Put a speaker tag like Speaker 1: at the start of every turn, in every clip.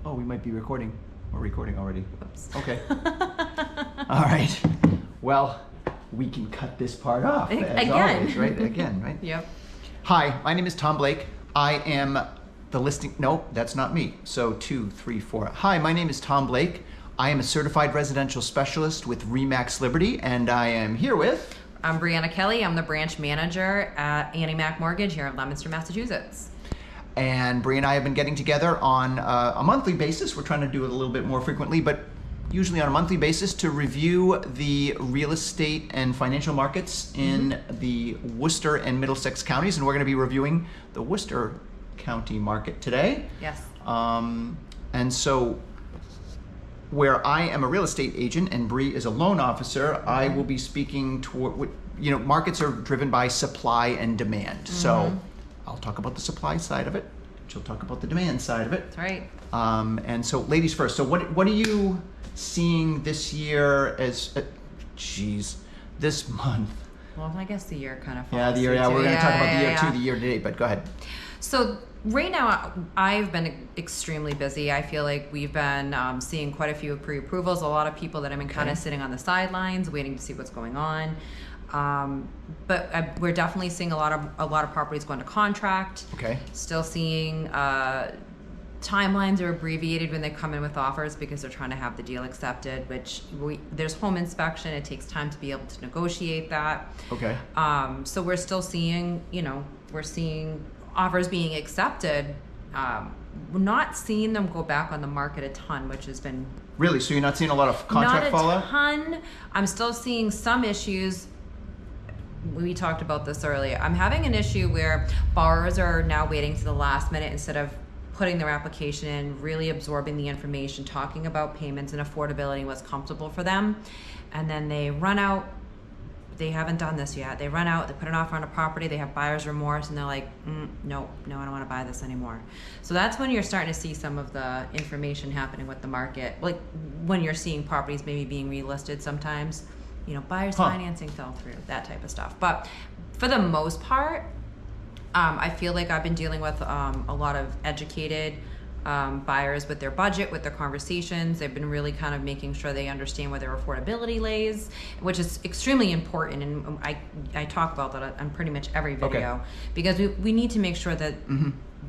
Speaker 1: Oh, we might be recording. We're recording already.
Speaker 2: Oops.
Speaker 1: Okay. All right. Well, we can cut this part off. As always, right? Again, right?
Speaker 2: Yep.
Speaker 1: Hi, my name is Tom Blake. I am the listing. No, that's not me. So 2, 3, 4. Hi, my name is Tom Blake. I am a certified residential specialist with REMAX Liberty, and I am here with.
Speaker 2: I'm Brieanna Kelley. I'm the branch manager at AnnieMac Home Mortgage here in Leominster, Massachusetts.
Speaker 1: And Bree and I have been getting together on a monthly basis. We're trying to do it a little bit more frequently, but usually on a monthly basis to review the real estate and financial markets in the Worcester and Middlesex counties. And we're going to be reviewing the Worcester County market today.
Speaker 2: Yes.
Speaker 1: And so where I am a real estate agent and Bree is a loan officer, I will be speaking toward, markets are driven by supply and demand. So I'll talk about the supply side of it. She'll talk about the demand side of it.
Speaker 2: That's right.
Speaker 1: And so, ladies first. So, what are you seeing this year as? This month.
Speaker 2: Well, I guess the year kind of.
Speaker 1: Yeah, the year. Yeah, we're going to talk about the year too, the year to date. But go ahead.
Speaker 2: So right now, I've been extremely busy. I feel like we've been seeing quite a few pre-approvals. A lot of people that have been kind of sitting on the sidelines, waiting to see what's going on. But we're definitely seeing a lot of properties going to contract.
Speaker 1: Okay.
Speaker 2: Still seeing timelines are abbreviated when they come in with offers because they're trying to have the deal accepted. Which there's home inspection. It takes time to be able to negotiate that.
Speaker 1: Okay.
Speaker 2: So we're still seeing, we're seeing offers being accepted. We're not seeing them go back on the market a ton, which has been
Speaker 1: Really? So you're not seeing a lot of contract fallout?
Speaker 2: Not a ton. I'm still seeing some issues. We talked about this earlier. I'm having an issue where borrowers are now waiting to the last minute instead of putting their application in, really absorbing the information, talking about payments and affordability, what's comfortable for them. And then they run out. They haven't done this yet. They run out, they put an offer on a property, they have buyer's remorse, and they're like, no, I don't want to buy this anymore. So that's when you're starting to see some of the information happening with the market. Like when you're seeing properties maybe being relisted sometimes. Buyer's financing fell through, that type of stuff. But for the most part, I feel like I've been dealing with a lot of educated buyers with their budget, with their conversations. They've been really kind of making sure they understand where their affordability lays, which is extremely important. And I talk about that on pretty much every video because we need to make sure that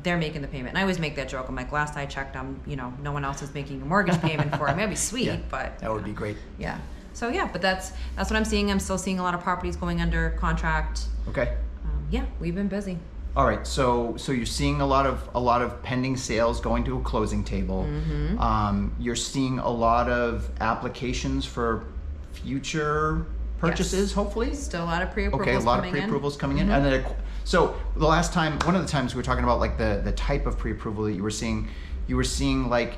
Speaker 2: they're making the payment. And I always make that joke. I'm like, last I checked, no one else is making a mortgage payment for it. That'd be sweet, but
Speaker 1: that would be great.
Speaker 2: Yeah. So yeah, but that's what I'm seeing. I'm still seeing a lot of properties going under contract.
Speaker 1: Okay.
Speaker 2: Yeah, we've been busy.
Speaker 1: All right, so you're seeing a lot of pending sales going to a closing table. You're seeing a lot of applications for future purchases, hopefully.
Speaker 2: Still a lot of pre-approvals.
Speaker 1: Okay, a lot of pre-approvals coming in. And then, so the last time, one of the times we were talking about like the type of pre-approval that you were seeing like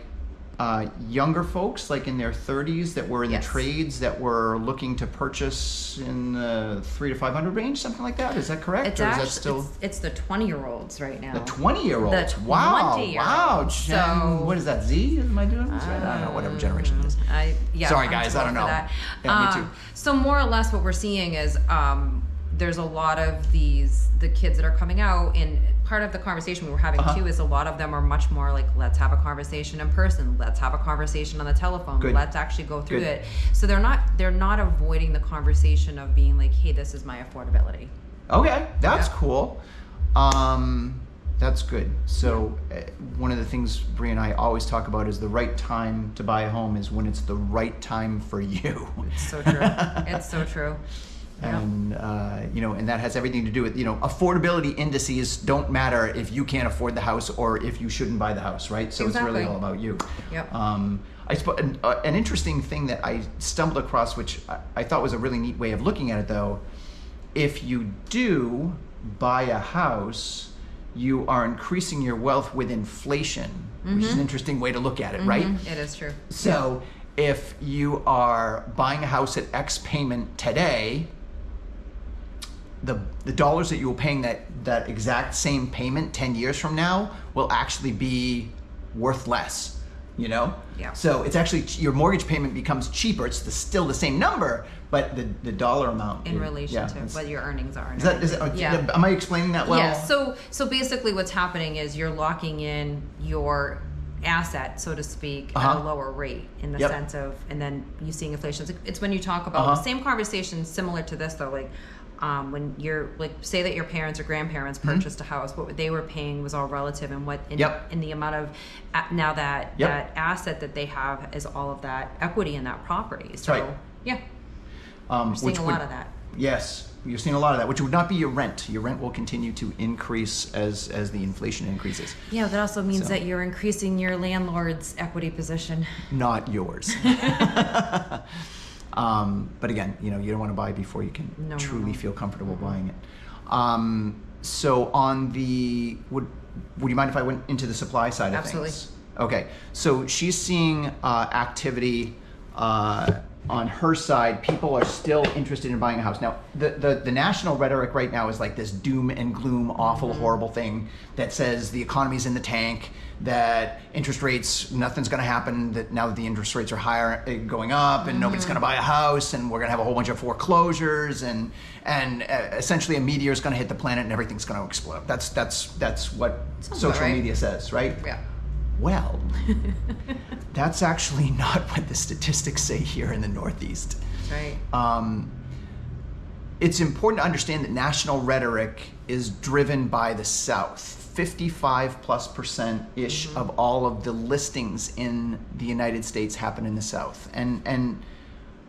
Speaker 1: younger folks like in their 30s that were in the trades that were looking to purchase in the 300 to 500 range, something like that. Is that correct?
Speaker 2: It's it's the 20-year-olds right now.
Speaker 1: The 20-year-olds.
Speaker 2: The
Speaker 1: Wow.
Speaker 2: 20-year-olds.
Speaker 1: Wow.
Speaker 2: So,
Speaker 1: what is that? Z? Am I doing this right? I don't know. Whatever generation it is. Sorry, guys. I don't know. Yeah, me too.
Speaker 2: So more or less, what we're seeing is there's a lot of the kids that are coming out, and part of the conversation we were having too is a lot of them are much more like, let's have a conversation in person, let's have a conversation on the telephone, let's actually go through it. So they're not avoiding the conversation of being like, hey, this is my affordability.
Speaker 1: Okay, that's cool. That's good. So one of the things Bree and I always talk about is the right time to buy a home is when it's the right time for you.
Speaker 2: It's so true. It's so true.
Speaker 1: And and that has everything to do with affordability indices don't matter if you can't afford the house or if you shouldn't buy the house, right? So It's really all about you.
Speaker 2: Yep.
Speaker 1: An interesting thing that I stumbled across, which I thought was a really neat way of looking at it, though, if you do buy a house, you are increasing your wealth with inflation, which is an interesting way to look at it, right?
Speaker 2: It is true.
Speaker 1: So if you are buying a house at X payment today, the dollars that you were paying that exact same payment 10 years from now will actually be worth less, Yeah. So it's actually, your mortgage payment becomes cheaper. It's still the same number, but the dollar amount.
Speaker 2: In relation to what your earnings are.
Speaker 1: Am I explaining that well?
Speaker 2: Yeah, so basically what's happening is you're locking in your asset, so to speak, at a lower rate in the sense of, and then you seeing inflation. It's when you talk about the same conversation similar to this though, like when you're like, say that your parents or grandparents purchased a house, what they were paying was all relative, and what in the amount of now that that asset that they have is all of that equity in that property. So we're seeing a lot of that.
Speaker 1: Yes. You're seeing a lot of that, which would not be your rent. Your rent will continue to increase as the inflation increases.
Speaker 2: Yeah, that also means that you're increasing your landlord's equity position.
Speaker 1: Not yours. But again, you don't want to buy before you can truly feel comfortable buying it. So on the, would you mind if I went into the supply side of things? Okay. So she's seeing activity on her side. People are still interested in buying a house. Now, the national rhetoric right now is like this doom and gloom, awful, horrible thing that says the economy's in the tank, that interest rates, nothing's going to happen, that now that the interest rates are higher, going up, and nobody's going to buy a house, and we're going to have a whole bunch of foreclosures, and essentially a meteor is going to hit the planet and everything's going to explode. That's what social media says, right?
Speaker 2: Yeah.
Speaker 1: Well, that's actually not what the statistics say here in the Northeast.
Speaker 2: That's right.
Speaker 1: It's important to understand that national rhetoric is driven by the South. 55+% of all of the listings in the United States happen in the South. And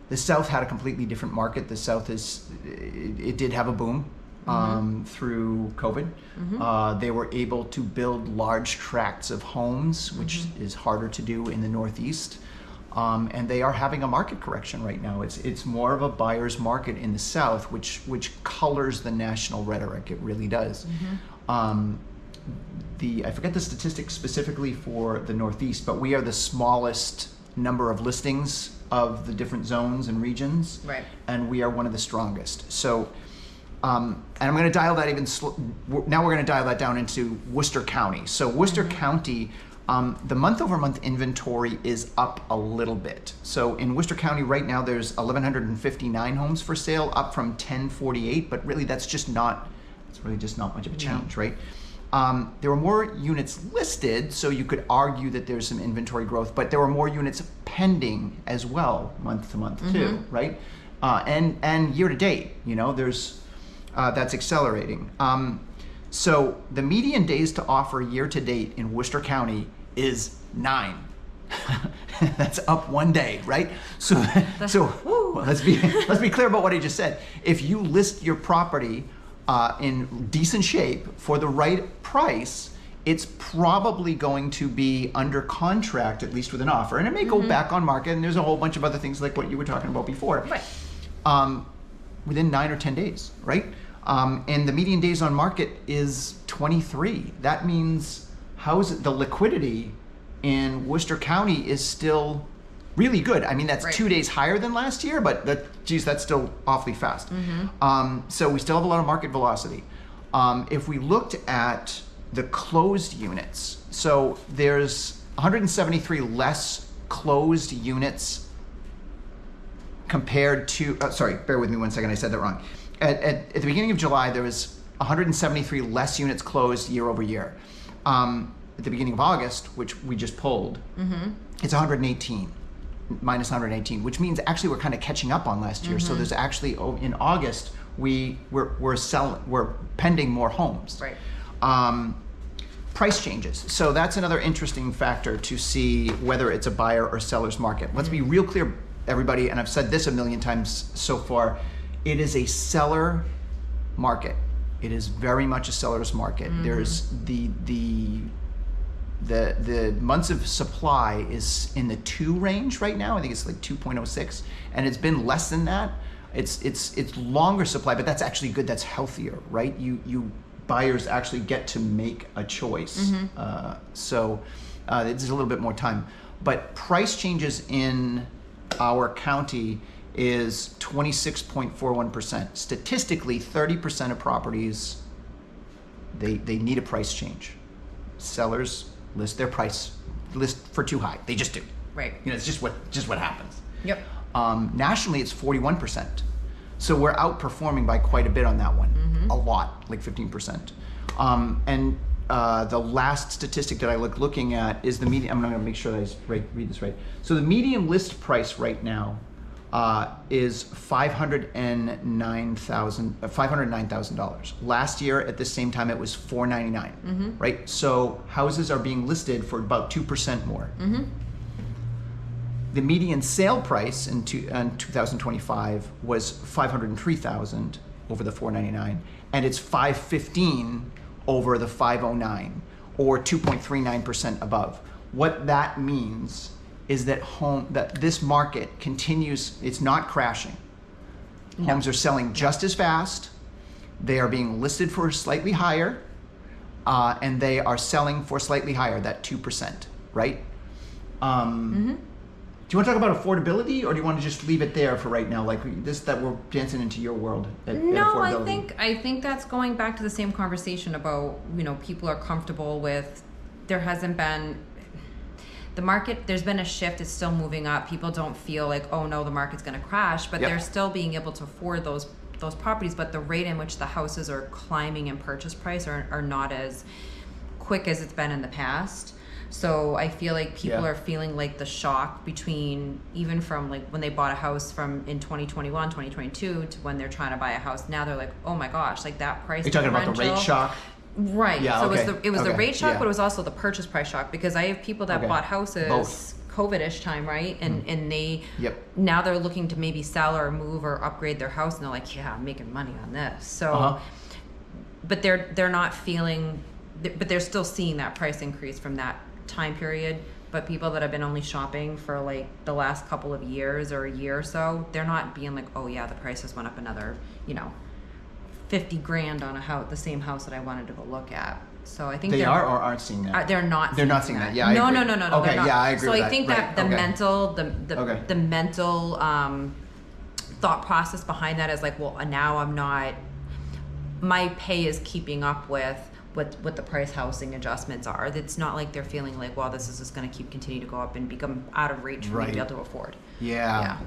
Speaker 1: the South had a completely different market. The South it did have a boom. Through COVID. They were able to build large tracts of homes, which is harder to do in the Northeast. And they are having a market correction right now. It's more of a buyer's market in the South, which colors the national rhetoric. It really does. I forget the statistics specifically for the Northeast, but we are the smallest number of listings of the different zones and regions.
Speaker 2: Right. And
Speaker 1: we are one of the strongest. So, and I'm going to dial that now we're going to dial that down into Worcester County. So Worcester County, the month-over-month inventory is up a little bit. So in Worcester County right now, there's 1,159 homes for sale, up from 1,048. But really, it's really just not much of a change, right? There were more units listed, so you could argue that there's some inventory growth, but there were more units pending as well, month to month too, right? And year to date, there's that's accelerating. So the median days to offer year to date in Worcester County is 9. That's up 1 day, right? So well, let's be clear about what I just said. If you list your property in decent shape for the right price, it's probably going to be under contract, at least with an offer, and it may go back on market. And there's a whole bunch of other things like what you were talking about before.
Speaker 2: Right.
Speaker 1: Within 9 or 10 days, right? And the median days on market is 23. That means the liquidity in Worcester County is still really good. I mean, that's 2 days higher than last year, but that's still awfully fast. So we still have a lot of market velocity. If we looked at the closed units, so there's 173 less closed units compared to, sorry, bear with me 1 second, I said that wrong. At the beginning of July, there was 173 less units closed year over year. At the beginning of August, which we just pulled, it's 118, minus 118, which means actually we're kind of catching up on last year. So there's actually, in August, we're pending more homes.
Speaker 2: Right.
Speaker 1: Price changes. So that's another interesting factor to see whether it's a buyer or seller's market. Let's be real clear, everybody, and I've said this a million times so far, it is a seller market. It is very much a seller's market. There's the months of supply is in the 2 range right now. I think it's like 2.06, and it's been less than that. It's longer supply, but that's actually good. That's healthier, right? You buyers actually get to make a choice. So it's a little bit more time. But price changes in our county is 26.41%. Statistically, 30% of properties, they need a price change. Sellers list their price for too high. They just do.
Speaker 2: Right.
Speaker 1: It's just what happens.
Speaker 2: Yep.
Speaker 1: Nationally, it's 41%. So we're outperforming by quite a bit on that one. A lot, like 15%. And the last statistic that I looking at is the median. I'm going to make sure that I read this right. So the median list price right now is $509,000. Last year at the same time it was $499. Right. So houses are being listed for about 2% more. The median sale price in 2025 was $503,000 over the $499, and it's $515 over the $509, or 2.39% above. What that means is that this market continues. It's not crashing. No. Homes are selling just as fast. They are being listed for slightly higher, and they are selling for slightly higher. That 2%, right? Do you want to talk about affordability, or do you want to just leave it there for right now, like this, that we're dancing into your world at affordability?
Speaker 2: I think that's going back to the same conversation about, people are comfortable with, there hasn't been, the market, there's been a shift, it's still moving up. People don't feel like, oh no, the market's going to crash, but they're still being able to afford those properties, but the rate in which the houses are climbing in purchase price are not as quick as it's been in the past. So I feel like people are feeling like the shock between, even from like when they bought a house from in 2021, 2022 to when they're trying to buy a house now, they're like, oh my gosh, like that price.
Speaker 1: You're talking about the rate shock?
Speaker 2: Right.
Speaker 1: Yeah,
Speaker 2: so it was the rate shock, but it was also the purchase price shock, because I have people that bought houses
Speaker 1: both.
Speaker 2: COVID-ish time, right? And they now they're looking to maybe sell or move or upgrade their house, and they're like, yeah, I'm making money on this. So but they're not feeling, but they're still seeing that price increase from that time period. But people that have been only shopping for like the last couple of years or a year or so, they're not being like, oh yeah, the prices went up another, $50,000 on a house, the same house that I wanted to go look at. So I think
Speaker 1: they are or aren't seeing that.
Speaker 2: They're not.
Speaker 1: They're not seeing that. Yeah.
Speaker 2: No.
Speaker 1: Okay. Yeah, I agree.
Speaker 2: So
Speaker 1: with
Speaker 2: I think that the mental, the mental thought process behind that is like, well, now I'm not. My pay is keeping up with what the price housing adjustments are. It's not like they're feeling like, well, this is just going to continue to go up and become out of reach for me to be able to afford.
Speaker 1: Yeah.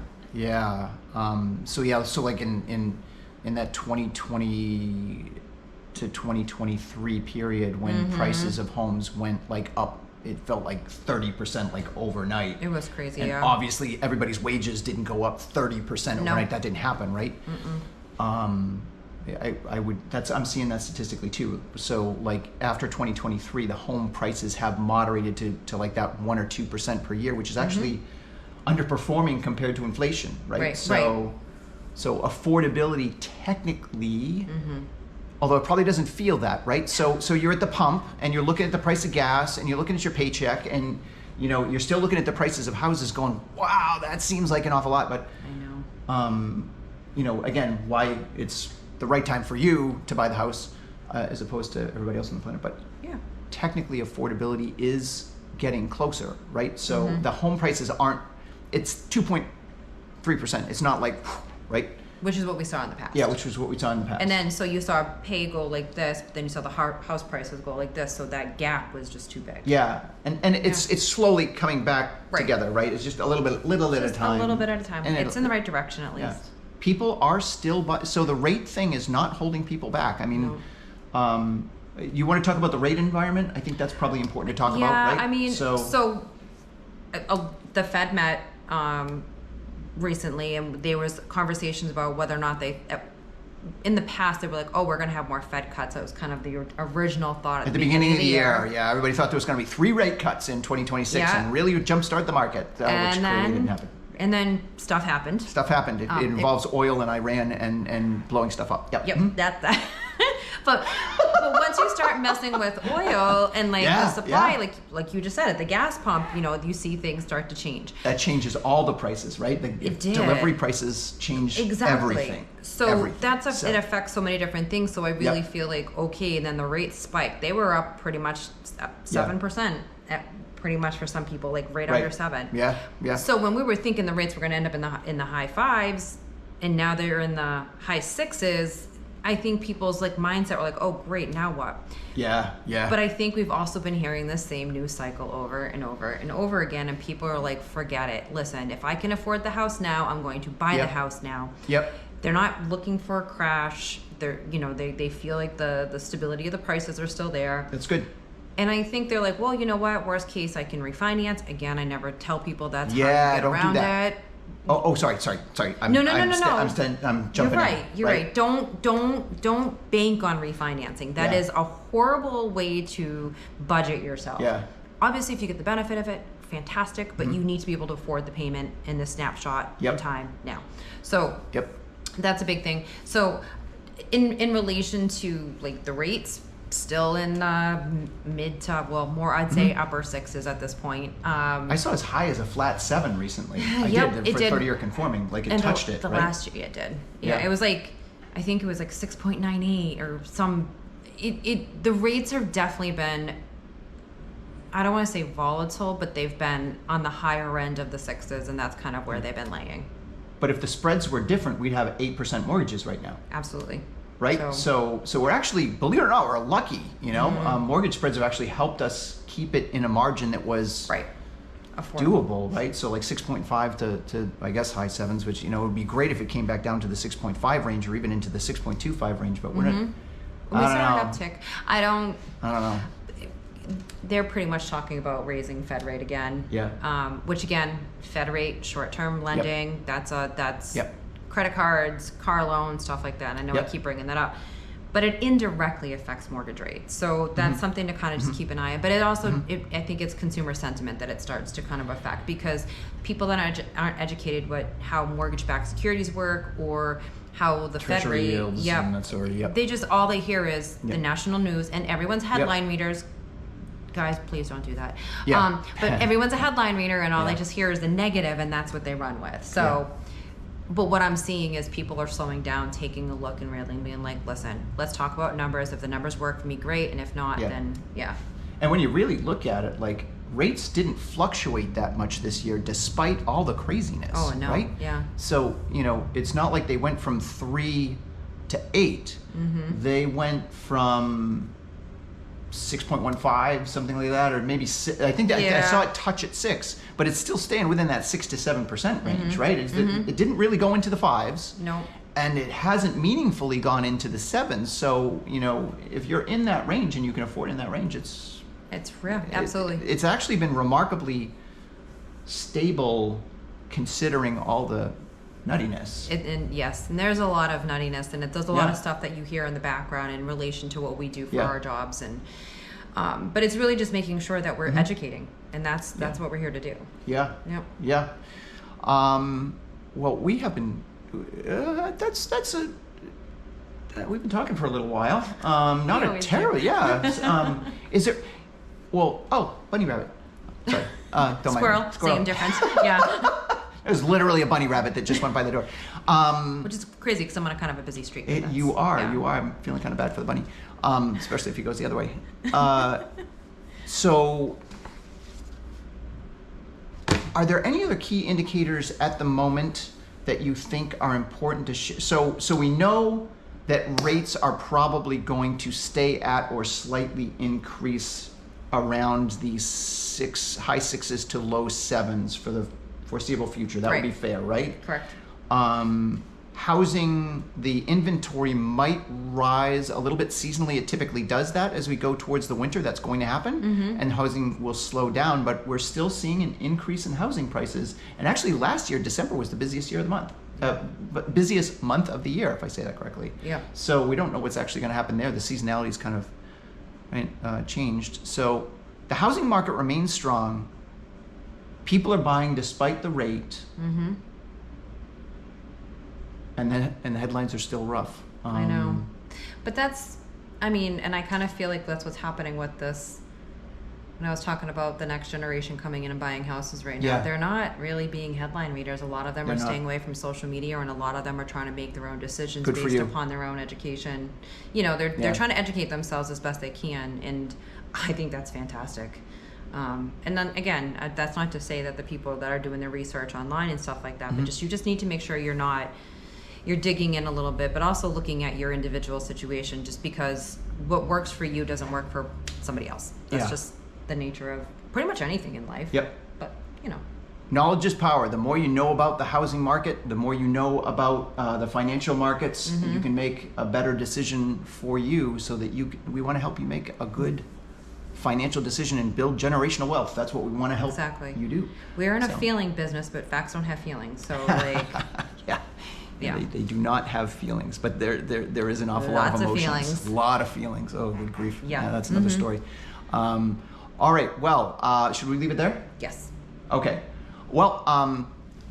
Speaker 1: So like in that 2020 to 2023 period, when prices of homes went like up, it felt like 30% like overnight.
Speaker 2: It was crazy.
Speaker 1: And obviously everybody's wages didn't go up 30% overnight. That didn't happen, right? I'm seeing that statistically too. So like after 2023, the home prices have moderated to like that 1 or 2% per year, which is actually underperforming compared to inflation, right? So affordability technically, although it probably doesn't feel that, right? So you're at the pump and you're looking at the price of gas and you're looking at your paycheck, and you're still looking at the prices of houses going, wow, that seems like an awful lot. But
Speaker 2: I know.
Speaker 1: Again, why it's the right time for you to buy the house as opposed to everybody else on the planet. But technically affordability is getting closer, right? So the home prices it's 2.3%. It's not like, right?
Speaker 2: Which is what we saw in the past.
Speaker 1: Yeah, which was what we saw in the past.
Speaker 2: And then, so you saw pay go like this, but then you saw the house prices go like this, so that gap was just too big.
Speaker 1: Yeah, and it's slowly coming back together, right? It's just a little bit at a time.
Speaker 2: A little bit at a time. And it's in the right direction, at least.
Speaker 1: Yeah. People are still, so the rate thing is not holding people back. I mean, you want to talk about the rate environment? I think that's probably important to talk about, right?
Speaker 2: Yeah, I mean, so the Fed met recently, and there was conversations about whether or not in the past they were like, oh, we're going to have more Fed cuts. That was kind of the original thought
Speaker 1: at the beginning of the year. Yeah, everybody thought there was going to be 3 rate cuts in 2026 and really jumpstart the market, which clearly didn't happen.
Speaker 2: And then stuff happened.
Speaker 1: It involves oil and Iran and blowing stuff up. Yep.
Speaker 2: That's that. But once you start messing with oil and the supply, like you just said at the gas pump, you see things start to change.
Speaker 1: That changes all the prices, right?
Speaker 2: It did.
Speaker 1: Delivery prices change everything.
Speaker 2: So everything. It affects so many different things. So I really feel like, okay, and then the rates spiked. They were up pretty much 7%. Pretty much for some people, like under 7. Yeah. So when we were thinking the rates were going to end up in the high 5s, and now they're in the high 6s, I think people's mindset were like, oh great, now what?
Speaker 1: Yeah.
Speaker 2: But I think we've also been hearing the same news cycle over and over and over again, and people are like, forget it. Listen, if I can afford the house now, I'm going to buy the house now.
Speaker 1: Yep.
Speaker 2: they're not looking for a crash. They're, they feel like the stability of the prices are still there.
Speaker 1: That's good.
Speaker 2: And I think they're like, well, you know what? Worst case, I can refinance. Again, I never tell people that's how you
Speaker 1: Yeah,
Speaker 2: get
Speaker 1: don't
Speaker 2: around
Speaker 1: do that.
Speaker 2: it.
Speaker 1: Oh, sorry.
Speaker 2: No.
Speaker 1: I'm jumping.
Speaker 2: You're right. Don't bank on refinancing. That is a horrible way to budget yourself.
Speaker 1: Yeah.
Speaker 2: Obviously, if you get the benefit of it, fantastic. But you need to be able to afford the payment in the snapshot in time now. So that's a big thing. So in relation to like the rates, still in mid to more I'd say upper sixes at this point.
Speaker 1: I saw as high as a flat 7 recently. I did for 30-year conforming. Like it touched it.
Speaker 2: The
Speaker 1: right?
Speaker 2: last year it did. Yeah, it was like I think it was like 6.98 or some. The rates have definitely been. I don't want to say volatile, but they've been on the higher end of the sixes, and that's kind of where they've been laying.
Speaker 1: But if the spreads were different, we'd have 8% mortgages right now.
Speaker 2: Absolutely.
Speaker 1: Right? So we're actually, believe it or not, we're lucky, mortgage spreads have actually helped us keep it in a margin that was doable, right? So like 6.5 to I guess high 7s, which, it would be great if it came back down to the 6.5 range or even into the 6.25 range, but we're not.
Speaker 2: We saw an uptick. I don't
Speaker 1: know.
Speaker 2: They're pretty much talking about raising Fed rate again.
Speaker 1: Yeah.
Speaker 2: Which again, Fed rate, short-term lending, that's credit cards, car loans, stuff like that. And I know I keep bringing that up, but it indirectly affects mortgage rates. So that's something to kind of just keep an eye on. But it also, I think it's consumer sentiment that it starts to kind of affect, because people that aren't educated how mortgage-backed securities work or how the Fed rate,
Speaker 1: yields and that sort of,
Speaker 2: they just, all they hear is the national news and everyone's headline readers. Guys, please don't do that. But everyone's a headline reader, and all they just hear is the negative, and that's what they run with. So, but what I'm seeing is people are slowing down, taking a look, and really being like, listen, let's talk about numbers. If the numbers work for me, great. And if not, then
Speaker 1: And when you really look at it, like, rates didn't fluctuate that much this year, despite all the craziness.
Speaker 2: Oh, no.
Speaker 1: Right?
Speaker 2: Yeah.
Speaker 1: So, it's not like they went from 3 to 8. They went from 6.15, something like that, or maybe 6, I think that I saw it touch at 6, but it's still staying within that 6 to 7% range, right? It didn't really go into the 5s.
Speaker 2: No.
Speaker 1: And it hasn't meaningfully gone into the 7s. So, if you're in that range and you can afford in that range, it's
Speaker 2: real. Absolutely.
Speaker 1: It's actually been remarkably stable considering all the nuttiness.
Speaker 2: And there's a lot of nuttiness, and there's a lot of stuff that you hear in the background in relation to what we do for our jobs, and but it's really just making sure that we're educating, and that's what we're here to do.
Speaker 1: Well, we have been we've been talking for a little while. Not a terrible is there bunny rabbit, sorry, don't
Speaker 2: squirrel,
Speaker 1: mind.
Speaker 2: same difference.
Speaker 1: It was literally a bunny rabbit that just went by the door.
Speaker 2: Which is crazy because I'm on a kind of a busy street.
Speaker 1: You are. I'm feeling kind of bad for the bunny, especially if he goes the other way. So, are there any other key indicators at the moment that you think are important to so we know that rates are probably going to stay at or slightly increase around the high 6s to low 7s for the foreseeable future. That would be fair, right?
Speaker 2: Correct.
Speaker 1: Housing, the inventory might rise a little bit seasonally. It typically does that as we go towards the winter. That's going to happen, and housing will slow down. But we're still seeing an increase in housing prices. And actually, last year, December was the busiest year of the month, busiest month of the year, if I say that correctly.
Speaker 2: Yeah.
Speaker 1: So we don't know what's actually going to happen there. The seasonality is kind of changed. So the housing market remains strong. People are buying despite the rate, and the headlines are still rough.
Speaker 2: I know, but and I kind of feel like that's what's happening with this. When I was talking about the next generation coming in and buying houses right now, they're not really being headline readers. A lot of them are staying away from social media, and a lot of them are trying to make their own decisions based upon their own education. They're trying to educate themselves as best they can, and I think that's fantastic. And then again, that's not to say that the people that are doing their research online and stuff like that, but you just need to make sure you're digging in a little bit, but also looking at your individual situation, just because what works for you doesn't work for somebody else. That's just the nature of pretty much anything in life.
Speaker 1: Yep.
Speaker 2: But
Speaker 1: knowledge is power. The more you know about the housing market, the more you know about the financial markets, you can make a better decision for you, so that we want to help you make a good financial decision and build generational wealth. That's what we want to help you do.
Speaker 2: We're in a feeling business, but facts don't have feelings. So like,
Speaker 1: yeah. They do not have feelings, but there is an awful lot of emotions.
Speaker 2: Lots of feelings.
Speaker 1: A lot of feelings. Oh, good grief.
Speaker 2: Yeah.
Speaker 1: That's another story. All right. Well, should we leave it there?
Speaker 2: Yes.
Speaker 1: Okay. Well,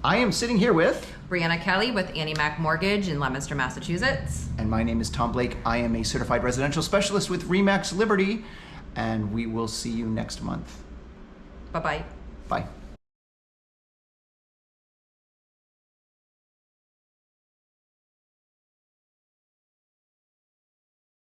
Speaker 1: I am sitting here with
Speaker 2: Brieanna Kelley with AnnieMac Mortgage in Leominster, Massachusetts.
Speaker 1: And my name is Tom Blake. I am a certified residential specialist with REMAX Liberty, and we will see you next month.
Speaker 2: Bye-bye.
Speaker 1: Bye.